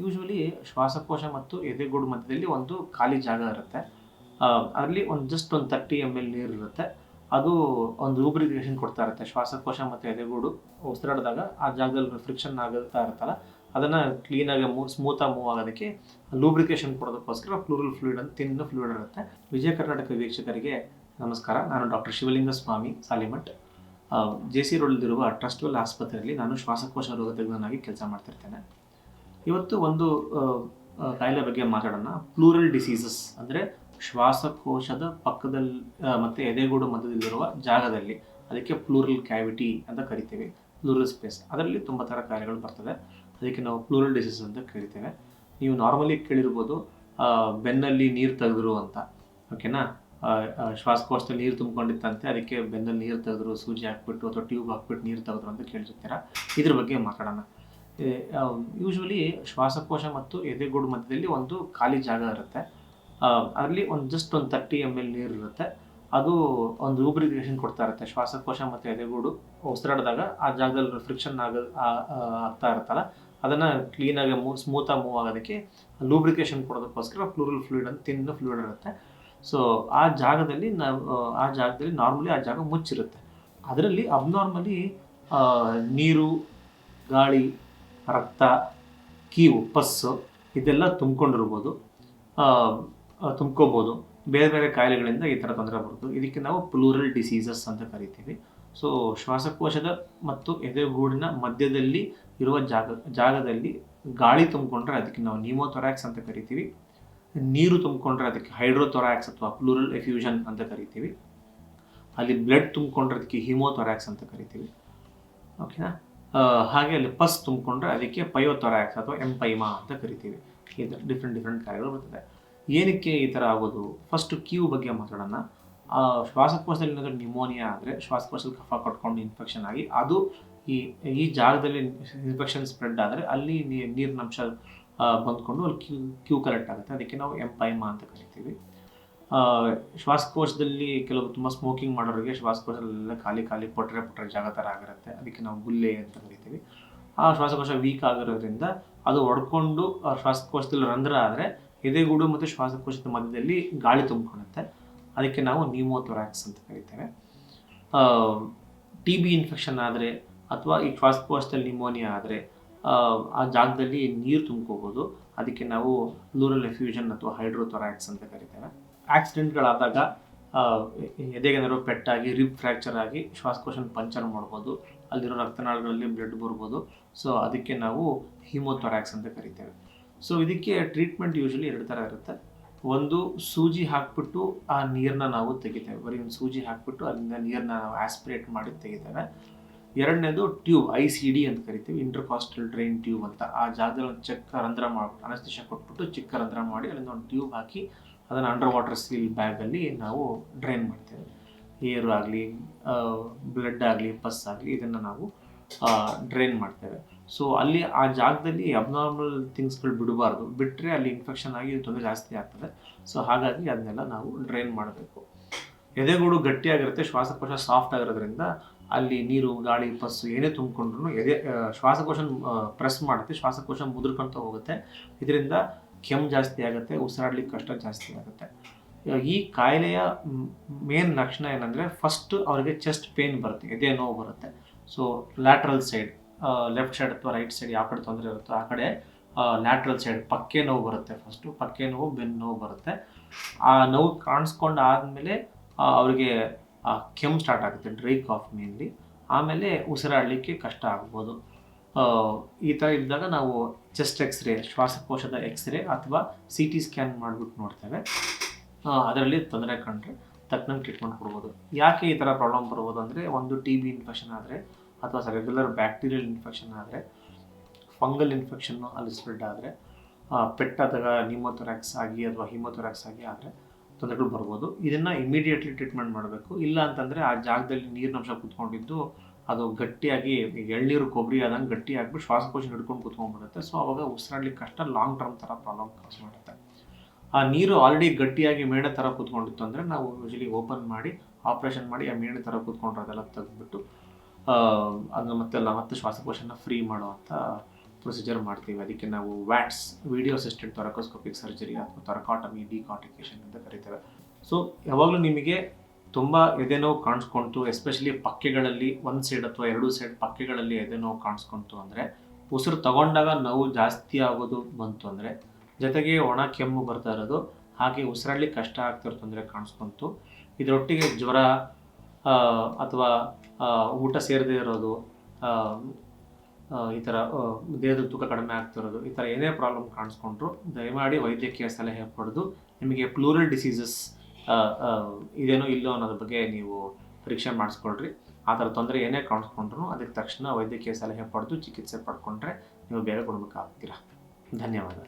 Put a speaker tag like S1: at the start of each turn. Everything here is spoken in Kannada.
S1: ಯೂಶ್ವಲಿ ಶ್ವಾಸಕೋಶ ಮತ್ತು ಎದೆಗೂಡು ಮಧ್ಯದಲ್ಲಿ ಒಂದು ಖಾಲಿ ಜಾಗ ಇರುತ್ತೆ. ಅಲ್ಲಿ ಜಸ್ಟ್ ಒಂದು 30 ml ನೀರು ಇರುತ್ತೆ. ಅದು ಒಂದು ಲೂಬ್ರಿಕೇಷನ್ ಕೊಡ್ತಾ ಇರುತ್ತೆ. ಶ್ವಾಸಕೋಶ ಮತ್ತು ಎದೆಗೂಡು ಉಸಿರಾಡಿದಾಗ ಆ ಜಾಗದಲ್ಲಿ ಫ್ರಿಕ್ಷನ್ ಆಗುತ್ತಾ ಇರುತ್ತಲ್ಲ, ಅದನ್ನು ಕ್ಲೀನಾಗಿ ಸ್ಮೂತಾಗಿ ಮೂವ್ ಆಗೋದಕ್ಕೆ ಲೂಬ್ರಿಕೇಷನ್ ಕೊಡೋದಕ್ಕೋಸ್ಕರ ಪ್ಲೂರಲ್ ಫ್ಲೂಯಿಡ್ ಅಂತ ತಿನ್ನ ಫ್ಲೂಯಿಡ್ ಇರುತ್ತೆ. ವಿಜಯ ಕರ್ನಾಟಕ ವೀಕ್ಷಕರಿಗೆ ನಮಸ್ಕಾರ. ನಾನು ಡಾಕ್ಟರ್ ಶಿವಲಿಂಗ ಸ್ವಾಮಿ ಸಾಲಿಮಠ್. JC ರೋಡಲ್ಲಿರುವ ಟ್ರಸ್ಟ್ವೆಲ್ ಆಸ್ಪತ್ರೆಯಲ್ಲಿ ನಾನು ಶ್ವಾಸಕೋಶ ರೋಗ ತಜ್ಞನಾಗಿ ಕೆಲಸ ಮಾಡ್ತಿರ್ತೇನೆ. ಇವತ್ತು ಒಂದು ಕಾಯಿಲೆ ಬಗ್ಗೆ ಮಾತಾಡೋಣ. ಪ್ಲೂರಲ್ ಡಿಸೀಸಸ್ ಅಂದರೆ ಶ್ವಾಸಕೋಶದ ಪಕ್ಕದಲ್ಲಿ ಮತ್ತು ಎದೆಗೂಡು ಮಧ್ಯದಲ್ಲಿರುವ ಜಾಗದಲ್ಲಿ, ಅದಕ್ಕೆ ಪ್ಲೂರಲ್ ಕ್ಯಾವಿಟಿ ಅಂತ ಕರಿತೀವಿ, ಪ್ಲೂರಲ್ ಸ್ಪೇಸ್. ಅದರಲ್ಲಿ ತುಂಬ ಥರ ಕಾಯಿಲೆಗಳು ಬರ್ತದೆ, ಅದಕ್ಕೆ ನಾವು ಪ್ಲೂರಲ್ ಡಿಸೀಸ್ ಅಂತ ಕರಿತೇವೆ. ನೀವು ನಾರ್ಮಲಿ ಕೇಳಿರ್ಬೋದು ಬೆನ್ನಲ್ಲಿ ನೀರು ತೆಗೆದ್ರು ಅಂತ, ಓಕೆನಾ. ಶ್ವಾಸಕೋಶದಲ್ಲಿ ನೀರು ತುಂಬಿಕೊಂಡಿತ್ತಂತೆ, ಅದಕ್ಕೆ ಬೆನ್ನಲ್ಲಿ ನೀರು ತೆಗೆದ್ರು, ಸೂಜಿ ಹಾಕ್ಬಿಟ್ಟು ಅಥವಾ ಟ್ಯೂಬ್ ಹಾಕ್ಬಿಟ್ಟು ನೀರು ತೆಗೆದ್ರು ಅಂತ ಕೇಳಿರ್ತೀರ. ಇದ್ರ ಬಗ್ಗೆ ಮಾತಾಡೋಣ. ಯೂಶ್ವಲಿ ಶ್ವಾಸಕೋಶ ಮತ್ತು ಎದೆಗೂಡು ಮಧ್ಯದಲ್ಲಿ ಒಂದು ಖಾಲಿ ಜಾಗ ಇರುತ್ತೆ. ಅದರಲ್ಲಿ ಜಸ್ಟ್ ಒಂದು 30 ml ನೀರು ಇರುತ್ತೆ. ಅದು ಒಂದು ಲೂಬ್ರಿಕೇಷನ್ ಕೊಡ್ತಾ ಇರುತ್ತೆ. ಶ್ವಾಸಕೋಶ ಮತ್ತು ಎದೆಗೂಡು ಉಸಿರಾಡಿದಾಗ ಆ ಜಾಗದಲ್ಲಿ ಫ್ರಿಕ್ಷನ್ ಆಗ್ತಾ ಇರುತ್ತಲ್ಲ, ಅದನ್ನು ಕ್ಲೀನಾಗಿ ಸ್ಮೂತಾಗಿ ಮೂವ್ ಆಗೋದಕ್ಕೆ ಲೂಬ್ರಿಕೇಷನ್ ಕೊಡೋದಕ್ಕೋಸ್ಕರ ಪ್ಲೂರಲ್ ಫ್ಲೂಯಿಡ್ ಅಂತ ತಿನ್ನ ಫ್ಲೂಯಿಡ್ ಇರುತ್ತೆ. ಸೊ ಆ ಜಾಗದಲ್ಲಿ ನಾರ್ಮಲಿ ಆ ಜಾಗ ಮುಚ್ಚಿರುತ್ತೆ. ಅದರಲ್ಲಿ ಅಬ್ನಾರ್ಮಲಿ ನೀರು, ಗಾಳಿ, ರಕ್ತ, ಕೀವು, ಪಸ್ಸು ಇದೆಲ್ಲ ತುಂಬ್ಕೋಬೋದು. ಬೇರೆ ಬೇರೆ ಕಾಯಿಲೆಗಳಿಂದ ಈ ಥರ ತೊಂದರೆ ಬರುತ್ತೆ. ಇದಕ್ಕೆ ನಾವು ಪ್ಲೂರಲ್ ಡಿಸೀಸಸ್ ಅಂತ ಕರಿತೀವಿ. ಸೊ ಶ್ವಾಸಕೋಶದ ಮತ್ತು ಎದೆಗೂಡಿನ ಮಧ್ಯದಲ್ಲಿ ಇರುವ ಜಾಗದಲ್ಲಿ ಗಾಳಿ ತುಂಬಿಕೊಂಡ್ರೆ ಅದಕ್ಕೆ ನಾವು ನ್ಯೂಮೋಥೊರಾಕ್ಸ್ ಅಂತ ಕರಿತೀವಿ. ನೀರು ತುಂಬಿಕೊಂಡ್ರೆ ಅದಕ್ಕೆ ಹೈಡ್ರೋಥೊರಾಕ್ಸ್ ಅಥವಾ ಪ್ಲೂರಲ್ ಎಫ್ಯೂಷನ್ ಅಂತ ಕರಿತೀವಿ. ಅಲ್ಲಿ ಬ್ಲಡ್ ತುಂಬಿಕೊಂಡ್ರೆ ಅದಕ್ಕೆ ಹಿಮೋಥೊರಾಕ್ಸ್ ಅಂತ ಕರಿತೀವಿ, ಓಕೆನಾ. ಹಾಗೆ ಅಲ್ಲಿ ಪಸ್ ತುಂಬಿಕೊಂಡ್ರೆ ಅದಕ್ಕೆ ಪಯೋಥೊರಾಕ್ಸ್ ಅಥವಾ ಎಂಪೈಮಾ ಅಂತ ಕರಿತೀವಿ. ಈ ಥರ ಡಿಫ್ರೆಂಟ್ ಕಾಯಿಲೆಗಳು ಬರ್ತದೆ. ಏನಕ್ಕೆ ಈ ಥರ ಆಗೋದು? ಫಸ್ಟ್ ಕ್ಯೂ ಬಗ್ಗೆ ಮಾತಾಡೋಣ. ಶ್ವಾಸಕೋಶದಲ್ಲಿ ಏನಾದರೂ ನ್ಯೂಮೋನಿಯಾ ಆದರೆ, ಶ್ವಾಸಕೋಶದಲ್ಲಿ ಕಫ ಕಟ್ಕೊಂಡು ಇನ್ಫೆಕ್ಷನ್ ಆಗಿ ಅದು ಈ ಜಾಗದಲ್ಲಿ ಇನ್ಫೆಕ್ಷನ್ ಸ್ಪ್ರೆಡ್ ಆದರೆ ಅಲ್ಲಿ ನೀರಿನಂಶ ಬಂದ್ಕೊಂಡು ಅಲ್ಲಿ ಕ್ಯೂ ಕಲೆಕ್ಟ್ ಆಗುತ್ತೆ. ಅದಕ್ಕೆ ನಾವು ಎಂಪೈಮಾ ಅಂತ ಕರಿತೀವಿ. ಶ್ವಾಸಕೋಶದಲ್ಲಿ ಕೆಲವು ತುಂಬ ಸ್ಮೋಕಿಂಗ್ ಮಾಡೋರಿಗೆ ಶ್ವಾಸಕೋಶದಲ್ಲೆಲ್ಲ ಖಾಲಿ ಪೊಟ್ರೆ ಜಾಗ ಥರ ಆಗಿರುತ್ತೆ. ಅದಕ್ಕೆ ನಾವು ಗುಲ್ಲೆ ಅಂತ ಕರಿತೀವಿ. ಆ ಶ್ವಾಸಕೋಶ ವೀಕ್ ಆಗಿರೋದ್ರಿಂದ ಅದು ಹೊಡ್ಕೊಂಡು ಶ್ವಾಸಕೋಶದಲ್ಲಿ ರಂಧ್ರ ಆದರೆ ಎದೆಗೂಡು ಮತ್ತು ಶ್ವಾಸಕೋಶದ ಮಧ್ಯದಲ್ಲಿ ಗಾಳಿ ತುಂಬಿಕೊಳ್ಳುತ್ತೆ. ಅದಕ್ಕೆ ನಾವು ನ್ಯೂಮೋಥೊರಾಕ್ಸ್ ಅಂತ ಕರಿತೇವೆ. TB ಇನ್ಫೆಕ್ಷನ್ ಆದರೆ ಅಥವಾ ಈ ಶ್ವಾಸಕೋಶದಲ್ಲಿ ನ್ಯೂಮೋನಿಯಾ ಆದರೆ ಆ ಜಾಗದಲ್ಲಿ ನೀರು ತುಂಬ್ಕೋಬೋದು. ಅದಕ್ಕೆ ನಾವು ಪ್ಲೂರಲ್ ಎಫ್ಯೂಷನ್ ಅಥವಾ ಹೈಡ್ರೋಥೊರಾಕ್ಸ್ ಅಂತ ಕರಿತೇವೆ. ಆಕ್ಸಿಡೆಂಟ್ಗಳಾದಾಗ ಎದೆಗೇನಾದ್ರು ಪೆಟ್ಟಾಗಿ ರಿಬ್ ಫ್ರ್ಯಾಕ್ಚರ್ ಆಗಿ ಶ್ವಾಸಕೋಶನ ಪಂಚರ್ ಮಾಡ್ಬೋದು, ಅಲ್ಲಿರೋ ರಕ್ತನಾಳಗಳಲ್ಲಿ ಬ್ಲಡ್ ಬರ್ಬೋದು. ಸೊ ಅದಕ್ಕೆ ನಾವು ಹಿಮೋಥೊರಾಕ್ಸ್ ಅಂತ ಕರಿತೇವೆ. ಸೊ ಇದಕ್ಕೆ ಟ್ರೀಟ್ಮೆಂಟ್ ಯೂಶಲಿ 2 ಥರ ಇರುತ್ತೆ. ಒಂದು, ಸೂಜಿ ಹಾಕ್ಬಿಟ್ಟು ಆ ನೀರನ್ನ ನಾವು ತೆಗಿತೇವೆ. ಬರೀ ಒಂದು ಸೂಜಿ ಹಾಕ್ಬಿಟ್ಟು ಅಲ್ಲಿಂದ ನೀರನ್ನ ನಾವು ಆಸ್ಪಿರೇಟ್ ಮಾಡಿ ತೆಗಿತೇವೆ. ಎರಡನೇದು ಟ್ಯೂಬ್, ICD ಅಂತ ಕರಿತೀವಿ, ಇಂಟರ್ಕಾಸ್ಟಲ್ ಡ್ರೈನ್ ಟ್ಯೂಬ್ ಅಂತ. ಆ ಜಾಗದಲ್ಲಿ ಒಂದು ಚಿಕ್ಕ ರಂಧ್ರ ಮಾಡ್ಬಿಟ್ಟು ಅನಸ್ತೇಷಿಯಾ ಕೊಟ್ಬಿಟ್ಟು ಚಿಕ್ಕ ರಂಧ್ರ ಮಾಡಿ ಅಲ್ಲಿಂದ ಒಂದು ಟ್ಯೂಬ್ ಹಾಕಿ ಅದನ್ನು ಅಂಡರ್ ವಾಟರ್ ಸೀಲ್ ಬ್ಯಾಗಲ್ಲಿ ನಾವು ಡ್ರೈನ್ ಮಾಡ್ತೇವೆ. ಏರು ಆಗಲಿ, ಬ್ಲಡ್ ಆಗಲಿ, ಪಸ್ ಆಗಲಿ, ಇದನ್ನು ನಾವು ಡ್ರೈನ್ ಮಾಡ್ತೇವೆ. ಸೊ ಅಲ್ಲಿ ಆ ಜಾಗದಲ್ಲಿ ಅಬ್ನಾರ್ಮಲ್ ಥಿಂಗ್ಸ್ಗಳು ಬಿಡಬಾರ್ದು. ಬಿಟ್ಟರೆ ಅಲ್ಲಿ ಇನ್ಫೆಕ್ಷನ್ ಆಗಿ ತೊಂದರೆ ಜಾಸ್ತಿ ಆಗ್ತದೆ. ಸೊ ಹಾಗಾಗಿ ಅದನ್ನೆಲ್ಲ ನಾವು ಡ್ರೈನ್ ಮಾಡಬೇಕು. ಎದೆಗೂಡು ಗಟ್ಟಿಯಾಗಿರುತ್ತೆ, ಶ್ವಾಸಕೋಶ ಸಾಫ್ಟ್ ಆಗಿರೋದ್ರಿಂದ ಅಲ್ಲಿ ನೀರು, ಗಾಳಿ, ಪಸ್ಸು ಏನೇ ತುಂಬಿಕೊಂಡ್ರು ಶ್ವಾಸಕೋಶ ಪ್ರೆಸ್ ಮಾಡುತ್ತೆ, ಶ್ವಾಸಕೋಶ ಮುದುರ್ಕೊಂತ ಹೋಗುತ್ತೆ. ಇದರಿಂದ ಕೆಮ್ಮು ಜಾಸ್ತಿ ಆಗುತ್ತೆ, ಉಸಿರಾಡ್ಲಿಕ್ಕೆ ಕಷ್ಟ ಜಾಸ್ತಿ ಆಗುತ್ತೆ. ಈ ಕಾಯಿಲೆಯ ಮೇನ್ ಲಕ್ಷಣ ಏನಂದರೆ, ಫಸ್ಟ್ ಅವರಿಗೆ ಚೆಸ್ಟ್ ಪೇನ್ ಬರುತ್ತೆ, ಎದೆ ನೋವು ಬರುತ್ತೆ. So lateral side, left side ಅಥವಾ ರೈಟ್ ಸೈಡ್ ಯಾವ ಕಡೆ ತೊಂದರೆ ಇರುತ್ತೋ ಆ ಕಡೆ ಲ್ಯಾಟ್ರಲ್ ಸೈಡ್ ಪಕ್ಕೆ ನೋವು ಬರುತ್ತೆ. ಫಸ್ಟು ಪಕ್ಕೆ ನೋವು, ಬೆನ್ನು ನೋವು ಬರುತ್ತೆ. ಆ ನೋವು ಕಾಣಿಸ್ಕೊಂಡು ಆದಮೇಲೆ ಅವರಿಗೆ ಕೆಮ್ಮು ಸ್ಟಾರ್ಟ್ ಆಗುತ್ತೆ, ಡ್ರೈ ಕಾಫ್ ಮೇನ್ಲಿ. ಆಮೇಲೆ ಉಸಿರಾಡಲಿಕ್ಕೆ ಕಷ್ಟ ಆಗ್ಬೋದು. ಈ ಥರ ಇದ್ದಾಗ ನಾವು ಚೆಸ್ಟ್ ಎಕ್ಸ್ರೇ, ಶ್ವಾಸಕೋಶದ ಎಕ್ಸ್ರೇ ಅಥವಾ CT ಸ್ಕ್ಯಾನ್ ಮಾಡಿಬಿಟ್ಟು ನೋಡ್ತೇವೆ. ಅದರಲ್ಲಿ ತೊಂದರೆ ಕಂಡ್ರೆ ತಕ್ಕನಂಗೆ ಟ್ರೀಟ್ಮೆಂಟ್ ಕೊಡ್ಬೋದು. ಯಾಕೆ ಈ ಥರ ಪ್ರಾಬ್ಲಮ್ ಬರ್ಬೋದು ಅಂದರೆ, ಒಂದು TB ಇನ್ಫೆಕ್ಷನ್ ಆದರೆ ಅಥವಾ ರೆಗ್ಯುಲರ್ ಬ್ಯಾಕ್ಟೀರಿಯಲ್ ಇನ್ಫೆಕ್ಷನ್ ಆದರೆ, ಫಂಗಲ್ ಇನ್ಫೆಕ್ಷನ್ನು ಅಲ್ಲಿ ಸ್ಪ್ರೆಡ್ ಆದರೆ, ಪೆಟ್ಟಾದಾಗ ನ್ಯೂಮೋಥೊರಾಕ್ಸ್ ಆಗಿ ಅಥವಾ ಹಿಮೋಥೊರಾಕ್ಸ್ ಆಗಿ ಆದರೆ ತೊಂದರೆಗಳು ಬರ್ಬೋದು. ಇದನ್ನು ಇಮಿಡಿಯೇಟ್ಲಿ ಟ್ರೀಟ್ಮೆಂಟ್ ಮಾಡಬೇಕು. ಇಲ್ಲ ಅಂತಂದರೆ ಆ ಜಾಗದಲ್ಲಿ ನೀರಿನಂಶ ಕೂತ್ಕೊಂಡಿದ್ದು ಅದು ಗಟ್ಟಿಯಾಗಿ ಎಳ್ನೀರು ಕೊಬ್ಬರಿ ಆದಂಗೆ ಗಟ್ಟಿ ಆಗಿಬಿಟ್ಟು ಶ್ವಾಸಕೋಶ ಹಿಡ್ಕೊಂಡು ಕೂತ್ಕೊಂಡ್ಬಿಡುತ್ತೆ. ಸೊ ಅವಾಗ ಉಸಿರಾಡ್ಲಿಕ್ಕೆ ಕಷ್ಟ, ಲಾಂಗ್ ಟರ್ಮ್ ಥರ ಪ್ರಾಬ್ಲಮ್ ಕಾಸ್ ಮಾಡುತ್ತೆ. ಆ ನೀರು ಆಲ್ರೆಡಿ ಗಟ್ಟಿಯಾಗಿ ಮೇಣೆ ಥರ ಕೂತ್ಕೊಂಡಿತ್ತು ಅಂದರೆ ನಾವು ಯೂಶಲಿ ಓಪನ್ ಮಾಡಿ ಆಪ್ರೇಷನ್ ಮಾಡಿ ಆ ಮೇಣೆ ಥರ ಕೂತ್ಕೊಂಡ್ರೆ ಅದೆಲ್ಲ ತೆಗೆದ್ಬಿಟ್ಟು ಅದನ್ನು ಮತ್ತೆ ಶ್ವಾಸಕೋಶನ ಫ್ರೀ ಮಾಡುವಂಥ ಪ್ರೊಸೀಜರ್ ಮಾಡ್ತೀವಿ. ಅದಕ್ಕೆ ನಾವು ವ್ಯಾಟ್ಸ್, ವಿಡಿಯೋ ಅಸಿಸ್ಟೆಡ್ ಥೊರಕೋಸ್ಕೋಪಿಕ್ ಸರ್ಜರಿ ಅಥವಾ ಥೊರಕಾಟಮಿ, ಡಿಕಾರ್ಟಿಕೇಷನ್ ಅಂತ ಕರಿತೇವೆ. ಸೊ ಯಾವಾಗಲೂ ನಿಮಗೆ ತುಂಬ ಎದೆನೋವು ಕಾಣಿಸ್ಕೊಂತು, ಎಸ್ಪೆಷಲಿ ಪಕ್ಕೆಗಳಲ್ಲಿ ಒಂದು ಸೈಡ್ ಅಥವಾ ಎರಡು ಸೈಡ್ ಪಕ್ಕೆಗಳಲ್ಲಿ ಎದೆನೋವು ಕಾಣಿಸ್ಕೊಂತು ಅಂದರೆ, ಉಸಿರು ತಗೊಂಡಾಗ ನೋವು ಜಾಸ್ತಿ ಆಗೋದು ಬಂತು ಅಂದರೆ, ಜೊತೆಗೆ ಒಣ ಕೆಮ್ಮು ಬರ್ತಾ ಇರೋದು, ಹಾಗೆ ಉಸಿರಲ್ಲಿ ಕಷ್ಟ ಆಗ್ತಿರೋ ತೊಂದರೆ ಕಾಣಿಸ್ಕೊಂತು, ಇದರೊಟ್ಟಿಗೆ ಜ್ವರ ಅಥವಾ ಊಟ ಸೇರದೇ ಇರೋದು, ಈ ಥರ ದೇಹದ ತೂಕ ಕಡಿಮೆ ಆಗ್ತಿರೋದು, ಈ ಥರ ಏನೇ ಪ್ರಾಬ್ಲಮ್ ಕಾಣಿಸ್ಕೊಂಡ್ರು ದಯಮಾಡಿ ವೈದ್ಯಕೀಯ ಸಲಹೆ ಪಡೆದು ನಿಮಗೆ ಪ್ಲೂರಲ್ ಡಿಸೀಸಸ್ ಇದೇನೋ ಇಲ್ಲೋ ಅನ್ನೋದ್ರ ಬಗ್ಗೆ ನೀವು ಪರೀಕ್ಷೆ ಮಾಡಿಸ್ಕೊಳ್ರಿ. ಆ ಥರ ತೊಂದರೆ ಏನೇ ಕಾಣಿಸ್ಕೊಂಡ್ರು ಅದಕ್ಕೆ ತಕ್ಷಣ ವೈದ್ಯಕೀಯ ಸಲಹೆ ಪಡೆದು ಚಿಕಿತ್ಸೆ ಪಡ್ಕೊಂಡ್ರೆ ನೀವು ಬೇಗ ಗುಣಮುಖ ಆಗ್ತೀರಾ. ಧನ್ಯವಾದ.